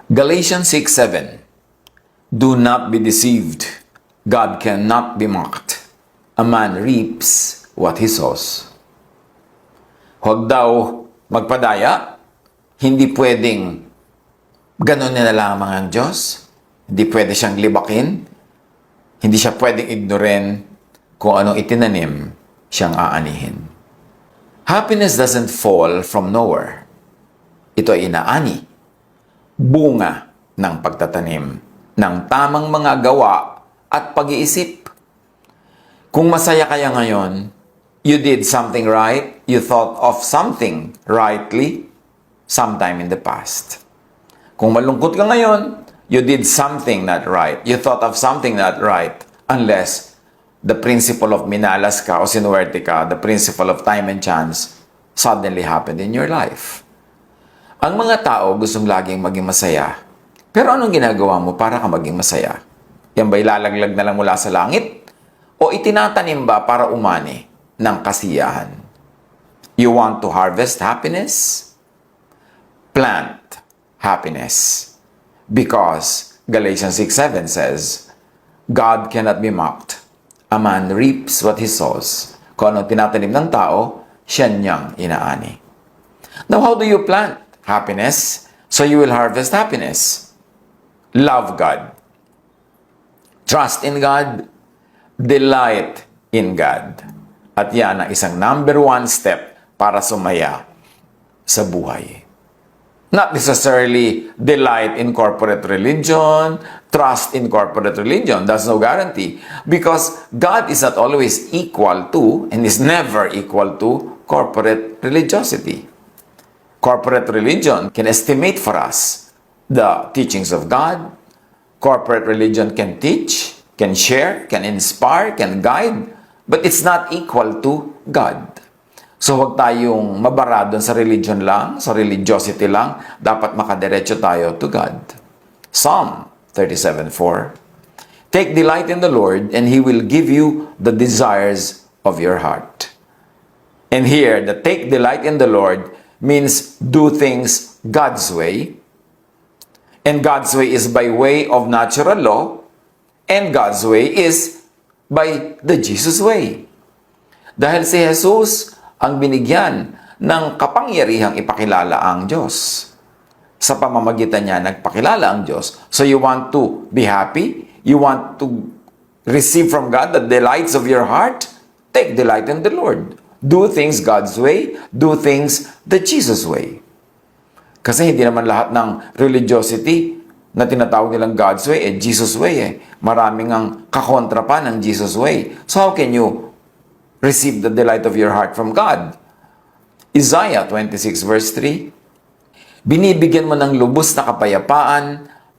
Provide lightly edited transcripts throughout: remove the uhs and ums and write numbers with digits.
Galatians 6:7. Do not be deceived. God cannot be mocked. A man reaps what he sows. Huwag daw magpadaya. Hindi pwedeng ganun na lamang ang Diyos. Hindi pwede siyang libakin. Hindi siya pwedeng ignorin kung anong itinanim siyang aanihin. Happiness doesn't fall from nowhere. Ito ay inaani. Bunga ng pagtatanim ng tamang mga gawa at pag-iisip. Kung masaya kaya ngayon, you did something right, you thought of something rightly sometime in the past. Kung malungkot ka ngayon, you did something not right, you thought of something not right, unless the principle of minalas ka o sinuwerte ka, the principle of time and chance, suddenly happened in your life. Ang mga tao gustong laging maging masaya. Pero anong ginagawa mo para ka maging masaya? Yan ba ilalaglag na lang mula sa langit? O itinatanim ba para umani ng kasiyahan? You want to harvest happiness? Plant happiness. Because Galatians 6:7 says, God cannot be mocked. A man reaps what he sows. Kung anong tinatanim ng tao, siya niyang inaani. Now, how do you plant happiness? So you will harvest happiness. Love God. Trust in God. Delight in God. At yan ang isang number one step para sumaya sa buhay. Not necessarily delight in corporate religion, trust in corporate religion. That's no guarantee. Because God is not always equal to and is never equal to corporate religiosity. Corporate religion can estimate for us the teachings of God. Corporate religion can teach, can share, can inspire, can guide, but it's not equal to God. So huwag tayong mabara doon sa religion lang, sa religiosity lang, dapat makadiretso tayo to God. Psalm 37:4. Take delight in the Lord, and He will give you the desires of your heart. And here, the take delight in the Lord means do things God's way. And God's way is by way of natural law. And God's way is by the Jesus way. Dahil si Jesus ang binigyan ng kapangyarihang ipakilala ang Diyos. Sa pamamagitan niya, nagpakilala ang Diyos. So you want to be happy? You want to receive from God the delights of your heart? Take delight in the Lord. Do things God's way. Do things the Jesus way. Kasi hindi naman lahat ng religiosity na tinatawag nilang God's way, Jesus way. Maraming ang kakontra pa ng Jesus way. So how can you receive the delight of your heart from God? Isaiah 26 verse 3, binibigyan mo ng lubos na kapayapaan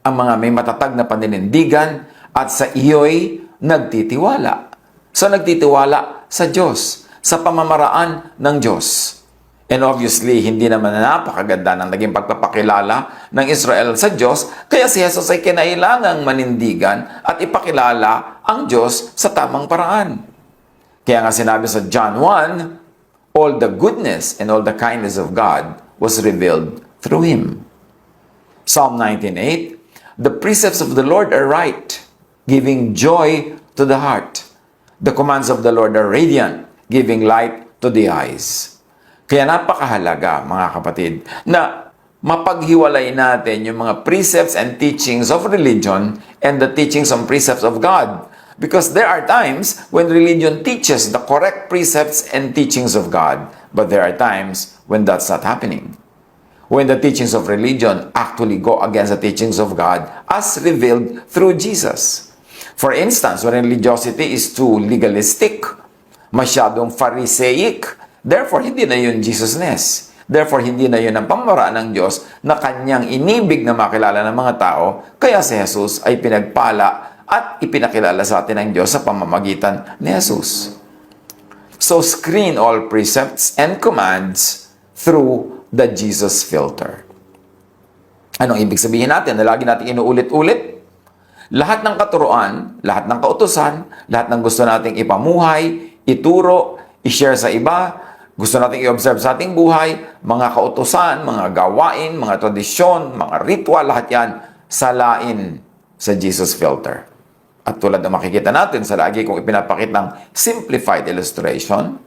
ang mga may matatag na paninindigan at sa iyo'y nagtitiwala. So nagtitiwala sa Diyos, sa pamamaraan ng Diyos. And obviously, hindi naman napakaganda ng naging pagpapakilala ng Israel sa Diyos, kaya si Jesus ay kinailangang manindigan at ipakilala ang Diyos sa tamang paraan. Kaya nga sinabi sa John 1, all the goodness and all the kindness of God was revealed through Him. Psalm 19:8, the precepts of the Lord are right, giving joy to the heart. The commands of the Lord are radiant, giving light to the eyes. Kaya napakahalaga, mga kapatid, na mapaghiwalay natin yung mga precepts and teachings of religion and the teachings and precepts of God. Because there are times when religion teaches the correct precepts and teachings of God, but there are times when that's not happening. When the teachings of religion actually go against the teachings of God as revealed through Jesus. For instance, when religiosity is too legalistic, masyadong Pharisaic, therefore, hindi na yun Jesusness. Therefore, hindi na yun ang pamamaraan ng Diyos na kanyang inibig na makilala ng mga tao, kaya si Jesus ay pinagpala at ipinakilala sa atin ng Diyos sa pamamagitan ni Jesus. So, screen all precepts and commands through the Jesus filter. Anong ibig sabihin natin na lagi natin inuulit-ulit? Lahat ng katuruan, lahat ng kautusan, lahat ng gusto nating ipamuhay, ituro, i-share sa iba, Gusto nating i-observe sa ating buhay, mga kautusan, mga gawain, mga tradisyon, mga ritual, lahat yan, salain sa Jesus filter. At tulad na makikita natin sa lagi kong ipinapakitang simplified illustration,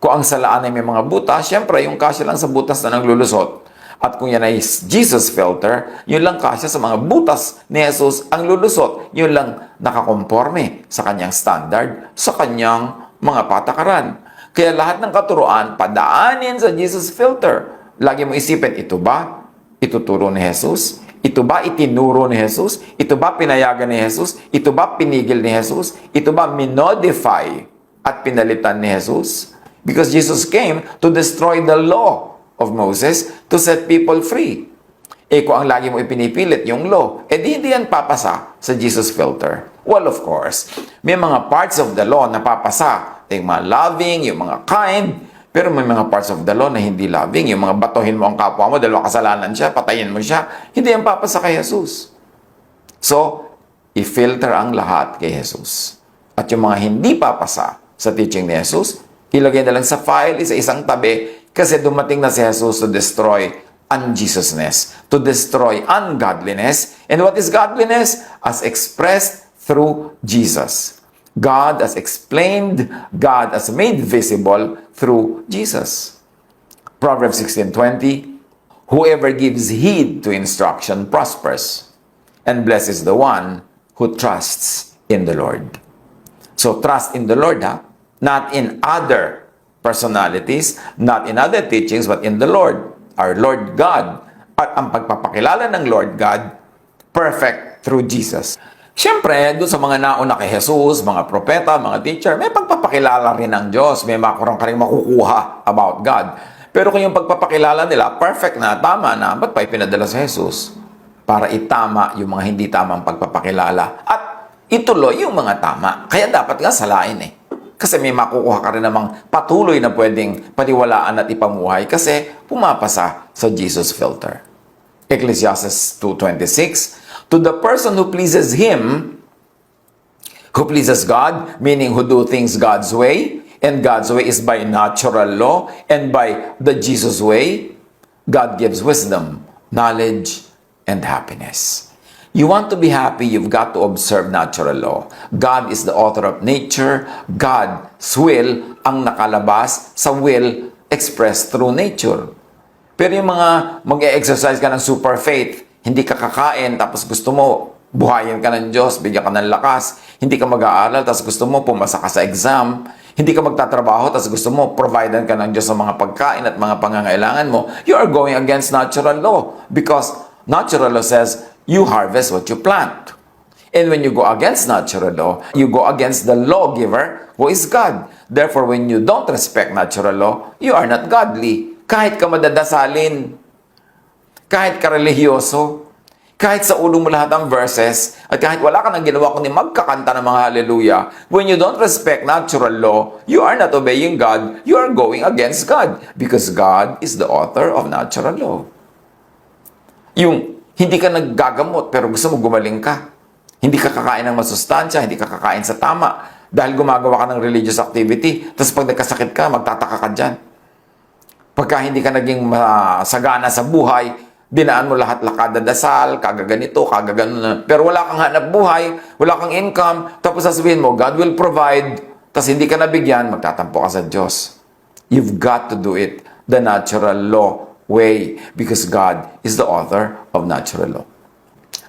kung ang salaan ay may mga butas, syempre yung kasya lang sa butas na naglulusot. At kung yan ay Jesus filter, yun lang kasya sa mga butas ni Jesus ang lulusot. Yun lang nakakonforme sa kanyang standard, sa kanyang mga patakaran. Kaya lahat ng katuruan, padaanin sa Jesus filter. Lagi mo isipin, ito ba ituturo ni Jesus? Ito ba itinuro ni Jesus? Ito ba pinayagan ni Jesus? Ito ba pinigil ni Jesus? Ito ba minodify at pinalitan ni Jesus? Because Jesus came to destroy the law of Moses to set people free. Kung ang lagi mo ipinipilit yung law, di hindi yan papasa sa Jesus filter. Well, of course, may mga parts of the law na papasa. Yung mga loving, yung mga kind, pero may mga parts of the law na hindi loving. Yung mga batuhin mo ang kapwa mo, dalawa kasalanan siya, patayin mo siya, hindi yan papasa kay Jesus. So, i-filter ang lahat kay Jesus. At yung mga hindi papasa sa teaching ni Jesus, ilagay na lang sa file, isa-isang tabi, kasi dumating na si Jesus to destroy unjesusness, to destroy ungodliness. And what is godliness? As expressed through Jesus. God has explained, God has made visible through Jesus. Proverbs 16:20, whoever gives heed to instruction prospers, and blessed is the one who trusts in the Lord. So trust in the Lord, not in other personalities, not in other teachings, but in the Lord, our Lord God. At ang pagpapakilala ng Lord God, perfect through Jesus. Siyempre, doon sa mga nauna kay Jesus, mga propeta, mga teacher, may pagpapakilala rin ng Diyos. May makaroon ka rin makukuha about God. Pero kung yung pagpapakilala nila, perfect na, tama na, ba't pa ipinadala sa Jesus? Para itama yung mga hindi tamang pagpapakilala. At ituloy yung mga tama. Kaya dapat nga salain Kasi may makukuha ka rin namang patuloy na pwedeng paniwalaan at ipamuhay kasi pumapasa sa Jesus filter. Ecclesiastes 2:26, to the person who pleases Him, who pleases God, meaning who do things God's way, and God's way is by natural law, and by the Jesus way, God gives wisdom, knowledge, and happiness. You want to be happy, you've got to observe natural law. God is the author of nature. God's will ang nakalabas sa will expressed through nature. Pero yung mga mag-e-exercise ka ng super faith, hindi ka kakain, tapos gusto mo buhayin ka ng Diyos, bigyan ka ng lakas, hindi ka mag-aaral, tapos gusto mo pumasa ka sa exam, hindi ka magtatrabaho, tapos gusto mo providean ka ng Diyos sa mga pagkain at mga pangangailangan mo, you are going against natural law. Because natural law says, you harvest what you plant. And when you go against natural law, you go against the lawgiver, who is God. Therefore, when you don't respect natural law, you are not godly. Kahit ka madadasalin, kahit ka religyoso, kahit sa ulo mo lahat ang verses, at kahit wala ka nang ginawa kundi magkakanta ng mga hallelujah, when you don't respect natural law, you are not obeying God, you are going against God. Because God is the author of natural law. Yung hindi ka naggagamot pero gusto mo gumaling ka. Hindi ka kakain ng masustansya, hindi ka kakain sa tama dahil gumagawa ka ng religious activity. Tapos pag nagkasakit ka, magtataka ka dyan. Pagka hindi ka naging masagana sa buhay, dinaan mo lahat lakadadasal, kagaganito, kagaganon. Pero wala kang hanap buhay, wala kang income, tapos sasabihin mo, God will provide, tapos hindi ka nabigyan, magtatampo ka sa Diyos. You've got to do it the natural law way because God is the author of natural law.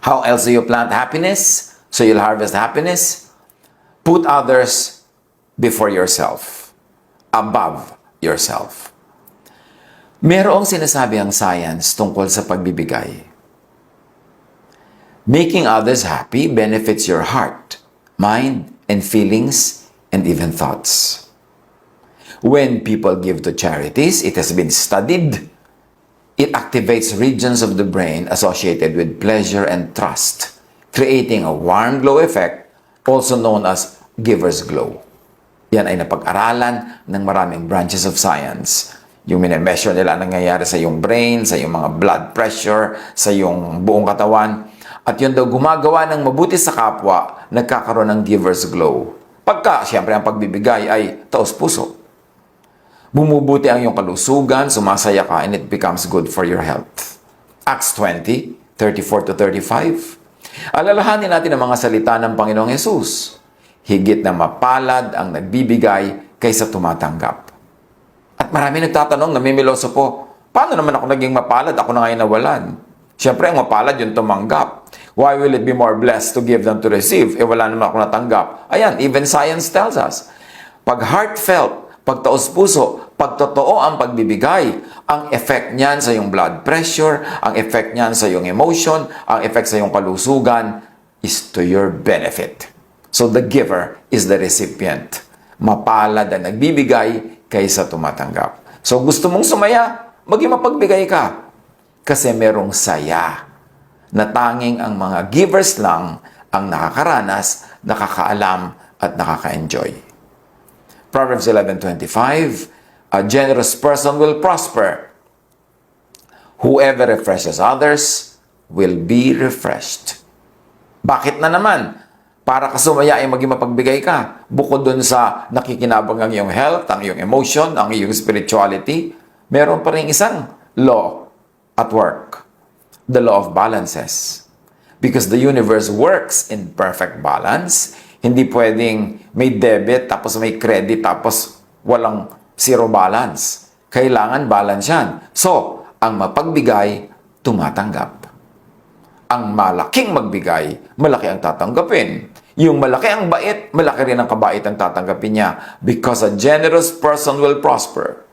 How else do you plant happiness? So you'll harvest happiness. Put others before yourself, above yourself. Merong sinasabi ang science tungkol sa pagbibigay. Making others happy benefits your heart, mind, and feelings, and even thoughts. When people give to charities, it has been studied, it activates regions of the brain associated with pleasure and trust, creating a warm glow effect, also known as giver's glow. Yan ay napag-aralan ng maraming branches of science. Yung minemeasure nila ang nangyayari sa iyong brain, sa iyong mga blood pressure, sa iyong buong katawan. At yun daw gumagawa ng mabuti sa kapwa, nagkakaroon ng giver's glow. Pagka, siyempre, ang pagbibigay ay taos puso. Bumubuti ang iyong kalusugan, sumasaya ka, and it becomes good for your health. Acts 20:34-35. Alalahanin natin ang mga salita ng Panginoong Hesus. Higit na mapalad ang nagbibigay kaysa tumatanggap. At marami nagtatanong, namimiloso po, paano naman ako naging mapalad? Ako na ngayon nawalan. Siyempre, ang mapalad yung tumanggap. Why will it be more blessed to give than to receive? Wala naman ako natanggap. Ayan, even science tells us. Pag heartfelt, pag taos puso, pag totoo ang pagbibigay, ang effect niyan sa iyong blood pressure, ang effect niyan sa iyong emotion, ang effect sa iyong kalusugan is to your benefit. So the giver is the recipient. Mapalad ang nagbibigay kaysa tumatanggap. So gusto mong sumaya, maging mapagbigay ka. Kasi merong saya na tanging ang mga givers lang ang nakakaranas, nakakaalam at nakaka-enjoy. Proverbs 11:25, a generous person will prosper. Whoever refreshes others will be refreshed. Bakit na naman? Para ka sumaya ay maging mapagbigay ka. Bukod dun sa nakikinabang ang iyong health, ang iyong emotion, ang iyong spirituality, meron pa rin isang law at work. The law of balances. Because the universe works in perfect balance. Hindi pwedeng may debit, tapos may credit, tapos walang zero balance. Kailangan balance yan. So, ang mapagbigay, tumatanggap. Ang malaking magbigay, malaki ang tatanggapin. Yung malaki ang bait, malaki rin ang kabait ang tatanggapin niya. Because a generous person will prosper.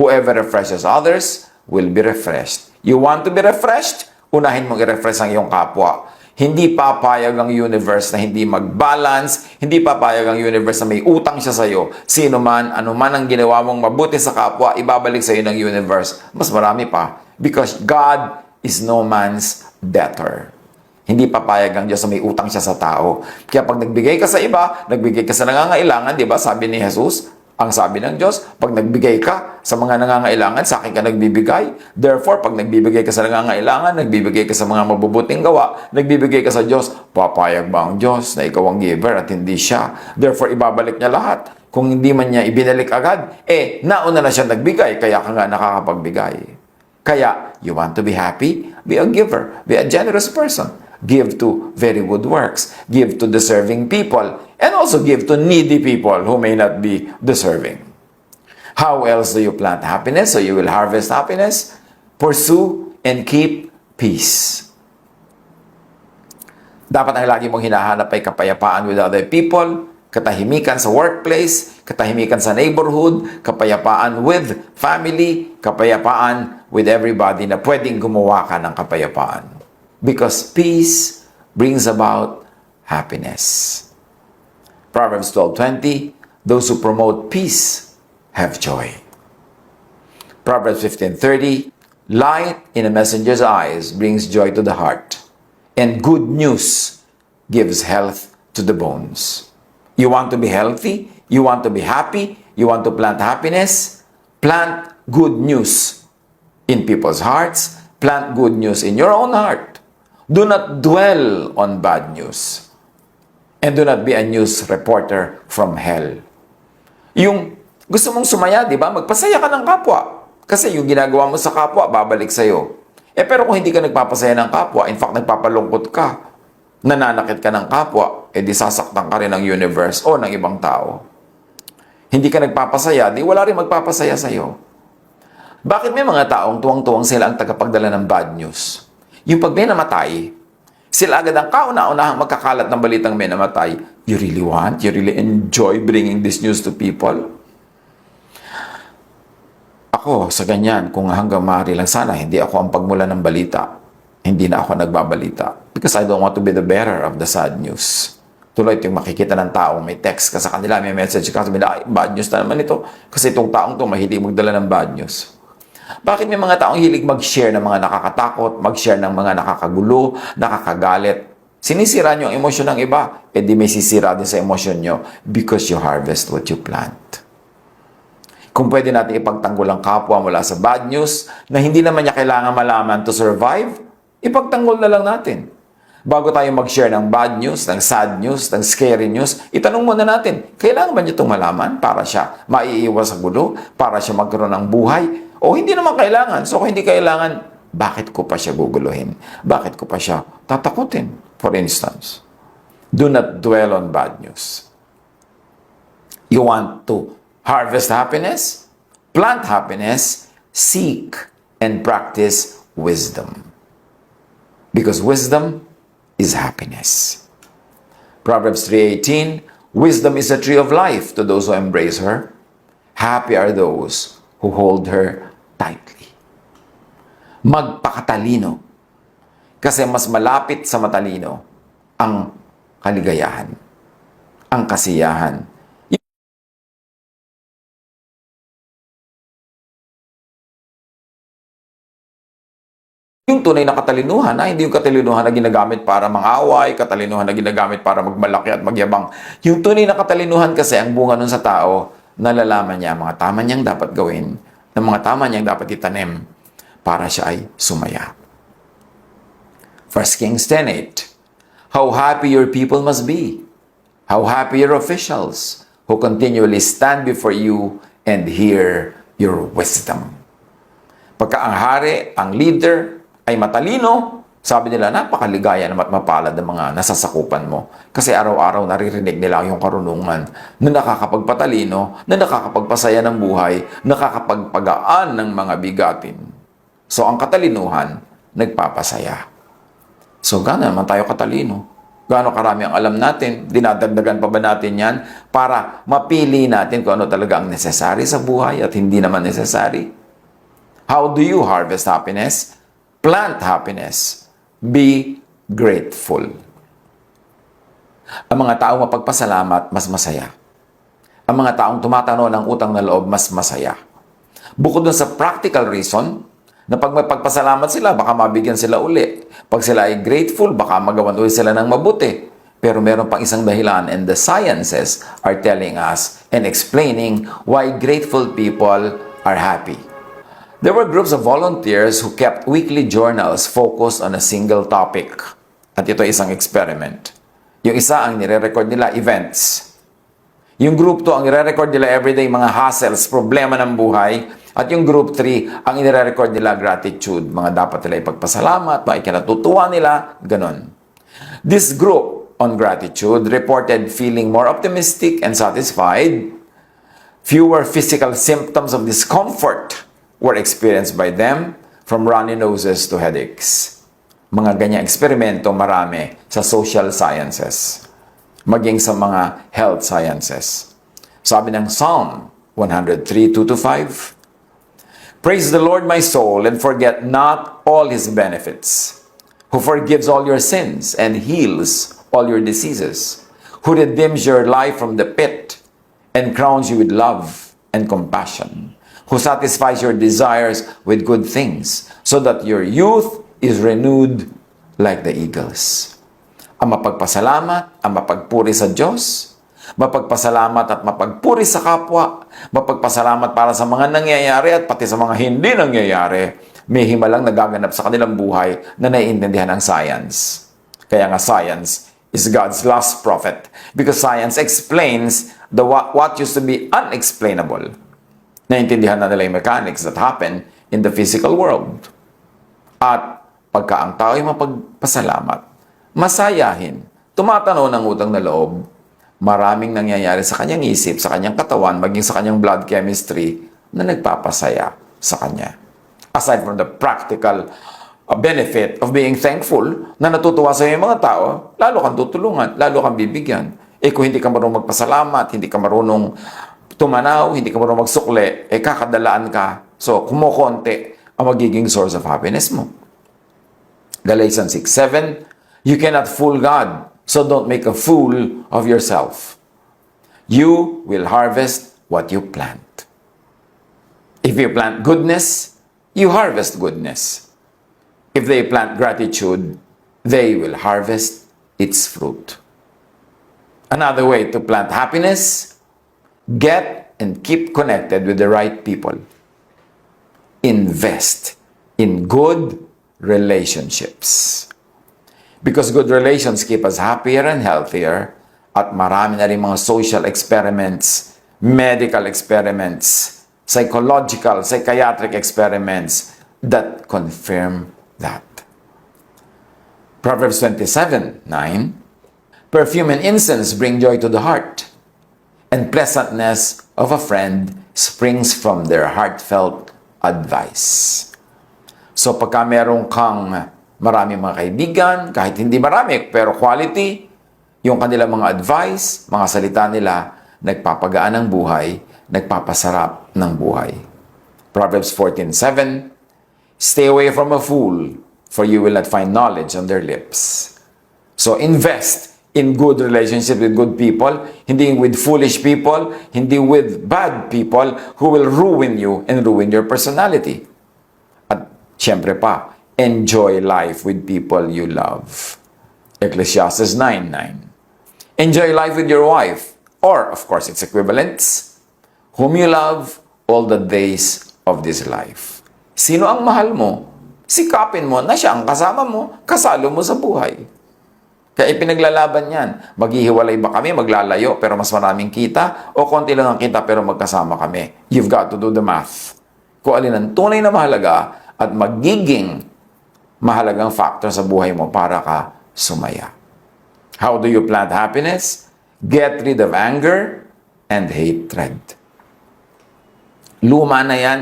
Whoever refreshes others will be refreshed. You want to be refreshed? Unahin mong i-refresh ang iyong kapwa. Hindi papayag ang universe na hindi mag-balance, hindi papayag ang universe na may utang siya sa'yo. Sino man, ano man ang ginawa mong mabuti sa kapwa, ibabalik sa'yo ng universe. Mas marami pa. Because God is no man's debtor. Hindi papayag ang Diyos na may utang siya sa tao. Kaya pag nagbigay ka sa iba, nagbigay ka sa nangangailangan, di ba? Sabi ni Jesus, ang sabi ng Diyos, pag nagbigay ka sa mga nangangailangan, sa akin ka nagbibigay. Therefore, pag nagbibigay ka sa nangangailangan, nagbibigay ka sa mga mabubuting gawa, nagbibigay ka sa Diyos, papayag ba ang Diyos na ikaw ang giver at hindi siya? Therefore, ibabalik niya lahat. Kung hindi man niya ibinalik agad, nauna na siya nagbigay, kaya ka nga nakakapagbigay. Kaya, you want to be happy? Be a giver. Be a generous person. Give to very good works. Give to deserving people. And also give to needy people who may not be deserving. How else do you plant happiness so you will harvest happiness? Pursue and keep peace. Dapat ang lagi mong hinahanap ay kapayapaan with other people, katahimikan sa workplace, katahimikan sa neighborhood, kapayapaan with family, kapayapaan with everybody na pwedeng gumawa ka ng kapayapaan. Because peace brings about happiness. Proverbs 12:20, those who promote peace have joy. Proverbs 15:30, light in a messenger's eyes brings joy to the heart, and good news gives health to the bones. You want to be healthy? You want to be happy? You want to plant happiness? Plant good news in people's hearts. Plant good news in your own heart. Do not dwell on bad news. And do not be a news reporter from hell. Yung gusto mong sumaya, di ba? Magpasaya ka ng kapwa. Kasi yung ginagawa mo sa kapwa, babalik sa'yo. Pero kung hindi ka nagpapasaya ng kapwa, in fact, nagpapalungkot ka, nananakit ka ng kapwa, di sasaktan ka rin ng universe o ng ibang tao. Hindi ka nagpapasaya, di wala rin magpapasaya sa'yo. Bakit may mga taong tuwang-tuwang sila ang tagapagdala ng bad news? Yung pag may namatay, sila agad ang kauna-unahang magkakalat ng balitang may namatay. You really enjoy bringing this news to people? Ako, sa ganyan, kung hanggang maaari lang sana, hindi ako ang pagmula ng balita. Hindi na ako nagbabalita. Because I don't want to be the bearer of the sad news. Tuloy ito yung makikita ng tao, may text ka sa kanila, may message ka, sabi na, bad news na naman ito. Kasi itong taong ito, mahilig magdala ng bad news. Bakit may mga taong hilig mag-share ng mga nakakatakot, mag-share ng mga nakakagulo, nakakagalit? Sinisira nyo ang emosyon ng iba, di may sisira din sa emosyon nyo because you harvest what you plant. Kung pwede natin ipagtanggol ang kapwa mula sa bad news na hindi naman niya kailangan malaman to survive, ipagtanggol na lang natin. Bago tayo mag-share ng bad news, ng sad news, ng scary news, itanong muna natin, kailangan ba niya itong malaman para siya maiiwas sa gulo, para siya magkaroon ng buhay? O hindi naman kailangan. So kung hindi kailangan, bakit ko pa siya guguluhin? Bakit ko pa siya tatakutin? For instance, do not dwell on bad news. You want to harvest happiness? Plant happiness? Seek and practice wisdom. Because wisdom is happiness. Proverbs 3:18, wisdom is a tree of life to those who embrace her. Happy are those who hold her tightly. Magpakatalino. Kasi mas malapit sa matalino ang kaligayahan, ang kasiyahan. Yung tunay na katalinuhan, hindi yung katalinuhan na ginagamit para mangaway, katalinuhan na ginagamit para magmalaki at magyabang. Yung tunay na katalinuhan kasi ang bunga nun sa tao, nalalaman niya ang mga tama niyang dapat gawin, ng mga tama niyang dapat itanim para siya ay sumaya. 1 Kings 10:8, how happy your people must be, how happy your officials who continually stand before you and hear your wisdom. Pagka ang hari, ang leader, ay matalino, sabi nila, napakaligaya naman at mapalad ng mga nasasakupan mo. Kasi araw-araw naririnig nila yung karunungan na nakakapagpatalino, na nakakapagpasaya ng buhay, nakakapagpagaan ng mga bigatin. So, ang katalinuhan, nagpapasaya. So, gaano naman tayo katalino? Gaano karami ang alam natin? Dinadagdagan pa ba natin yan para mapili natin kung ano talaga ang necessary sa buhay at hindi naman necessary? How do you harvest happiness? Plant happiness. Be grateful. Ang mga taong mapagpasalamat, mas masaya. Ang mga taong tumatano ng utang na loob, mas masaya. Bukod dun sa practical reason, na pag may pagpasalamat sila, baka mabigyan sila uli. Pag sila ay grateful, baka magawan uli sila ng mabuti. Pero meron pang isang dahilan, and the sciences are telling us and explaining why grateful people are happy. There were groups of volunteers who kept weekly journals focused on a single topic. At ito ay isang experiment. Yung isa ang nire-record nila, events. Yung group 2, ang nire-record nila everyday mga hassles, problema ng buhay. At yung group 3, ang nire-record nila gratitude, mga dapat nila ipagpasalamat, mga ikinatutuwa nila, ganon. This group on gratitude reported feeling more optimistic and satisfied. Fewer physical symptoms of discomfort were experienced by them, from runny noses to headaches. Mga ganyang eksperimento marami sa social sciences, maging sa mga health sciences. Sabi ng Psalm 103:2-5, praise the Lord my soul and forget not all His benefits, who forgives all your sins and heals all your diseases, who redeems your life from the pit and crowns you with love and compassion, who satisfies your desires with good things, so that your youth is renewed like the eagles. Ang mapagpasalamat, ang mapagpuri sa Diyos, mapagpasalamat at mapagpuri sa kapwa, mapagpasalamat para sa mga nangyayari at pati sa mga hindi nangyayari, may himalang nagaganap sa kanilang buhay na naiintindihan ng science. Kaya nga science is God's last prophet, because science explains what used to be unexplainable. Naintindihan na nila yung mechanics that happen in the physical world. At pagka ang tao ay mapagpasalamat, masayahin, tumatanaw ng utang na loob, maraming nangyayari sa kanyang isip, sa kanyang katawan, maging sa kanyang blood chemistry na nagpapasaya sa kanya. Aside from the practical benefit of being thankful, na natutuwa sa yung mga tao, lalo kang tutulungan, lalo kang bibigyan. Kung hindi ka marunong magpasalamat, hindi ka marunong tumanaw, hindi ka marunong magsukli, kakadalaan ka. So, kumukonti ang magiging source of happiness mo. Galatians 6:7, you cannot fool God, so don't make a fool of yourself. You will harvest what you plant. If you plant goodness, you harvest goodness. If they plant gratitude, they will harvest its fruit. Another way to plant happiness, get and keep connected with the right people. Invest in good relationships. Because good relations keep us happier and healthier, at marami na rin mga social experiments, medical experiments, psychological, psychiatric experiments that confirm that. Proverbs 27:9, perfume and incense bring joy to the heart, and pleasantness of a friend springs from their heartfelt advice. So pagka meron kang marami mga kaibigan, kahit hindi marami, pero quality, yung kanilang mga advice, mga salita nila, nagpapagaan ng buhay, nagpapasarap ng buhay. Proverbs 14:7, stay away from a fool, for you will not find knowledge on their lips. So invest in good relationship with good people, hindi with foolish people, hindi with bad people who will ruin you and ruin your personality. At syempre pa, enjoy life with people you love. Ecclesiastes 9:9. Enjoy life with your wife, or of course its equivalents, whom you love all the days of this life. Sino ang mahal mo? Sikapin mo na siya ang kasama mo, kasalo mo sa buhay. Kaya ipinaglalaban yan. Maghihiwalay ba kami, maglalayo, pero mas maraming kita, o konti lang ang kita, pero magkasama kami? You've got to do the math. Kung alin ang tunay na mahalaga at magiging mahalagang factor sa buhay mo para ka sumaya. How do you plant happiness? Get rid of anger and hatred. Luma na yan,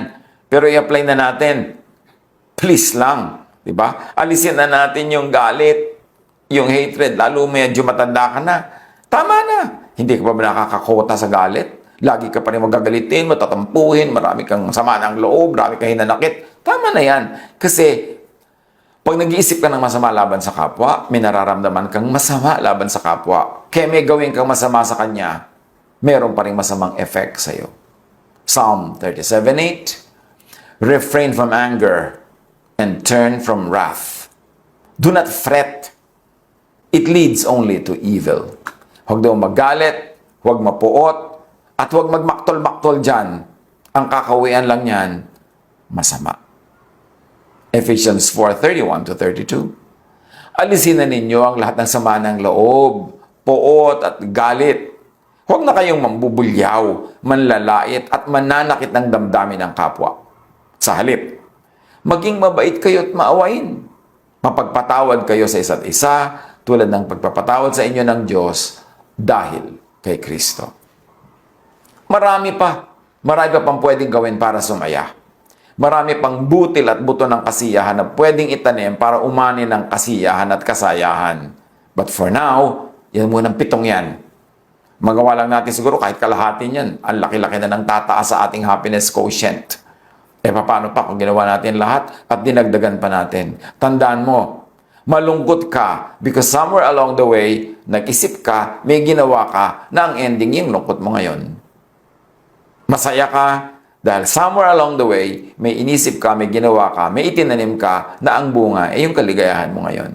pero i-apply na natin. Please lang, di ba? Alisin na natin yung galit, yung hatred, lalo medyo matanda ka na. Tama na. Hindi ka pa ba nakakakota sa galit? Lagi ka pa rin magagalitin, matatampuhin, marami kang sama ng loob, marami kang hinanakit. Tama na yan. Kasi, pag nag-iisip ka ng masama laban sa kapwa, may nararamdaman kang masama laban sa kapwa. Kaya may gawin kang masama sa kanya, meron pa rin masamang effect sa'yo. Psalm 37:8, refrain from anger and turn from wrath. Do not fret. It leads only to evil. Huwag daw magalit, huwag mapuot, at huwag magmaktol-maktol dyan. Ang kakawian lang yan, masama. Ephesians 4:31-32. Alisin na ninyo ang lahat ng sama ng loob, puot at galit. Huwag na kayong mambubulyaw, manlalait at mananakit ng damdamin ng kapwa. Sa halip, maging mabait kayo at maawain. Mapagpatawad kayo sa isa't isa tulad ng pagpapatawad sa inyo ng Diyos dahil kay Kristo. Marami pa pang pwedeng gawin para sumaya. Marami pang butil at buto ng kasiyahan na pwedeng itanim para umani ng kasiyahan at kasayahan. But for now, yan munang 7 yan. Magawa lang natin siguro kahit kalahati yan. Ang laki-laki na ng tataas sa ating happiness quotient. Paano pa kung ginawa natin lahat at dinagdagan pa natin? Tandaan mo, malungkot ka because somewhere along the way, nag-isip ka, may ginawa ka na ang ending yung lungkot mo ngayon. Masaya ka dahil somewhere along the way, may inisip ka, may ginawa ka, may itinanim ka na ang bunga ay yung kaligayahan mo ngayon.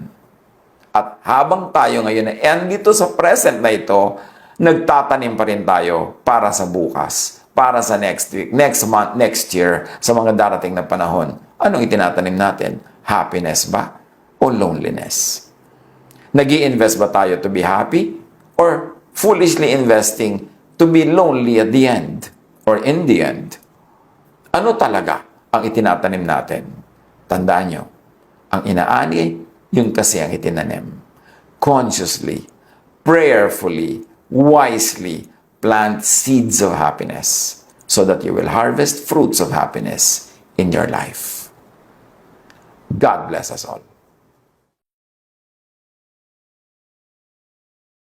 At habang tayo ngayon ay andito sa present na ito, nagtatanim pa rin tayo para sa bukas, para sa next week, next month, next year, sa mga darating na panahon. Anong itinatanim natin? Happiness ba? O loneliness? Nag-i-invest ba tayo to be happy? Or foolishly investing to be lonely at the end? Or in the end? Ano talaga ang itinatanim natin? Tandaan nyo, ang inaani, yun kasi ang itinanim. Consciously, prayerfully, wisely, plant seeds of happiness so that you will harvest fruits of happiness in your life. God bless us all.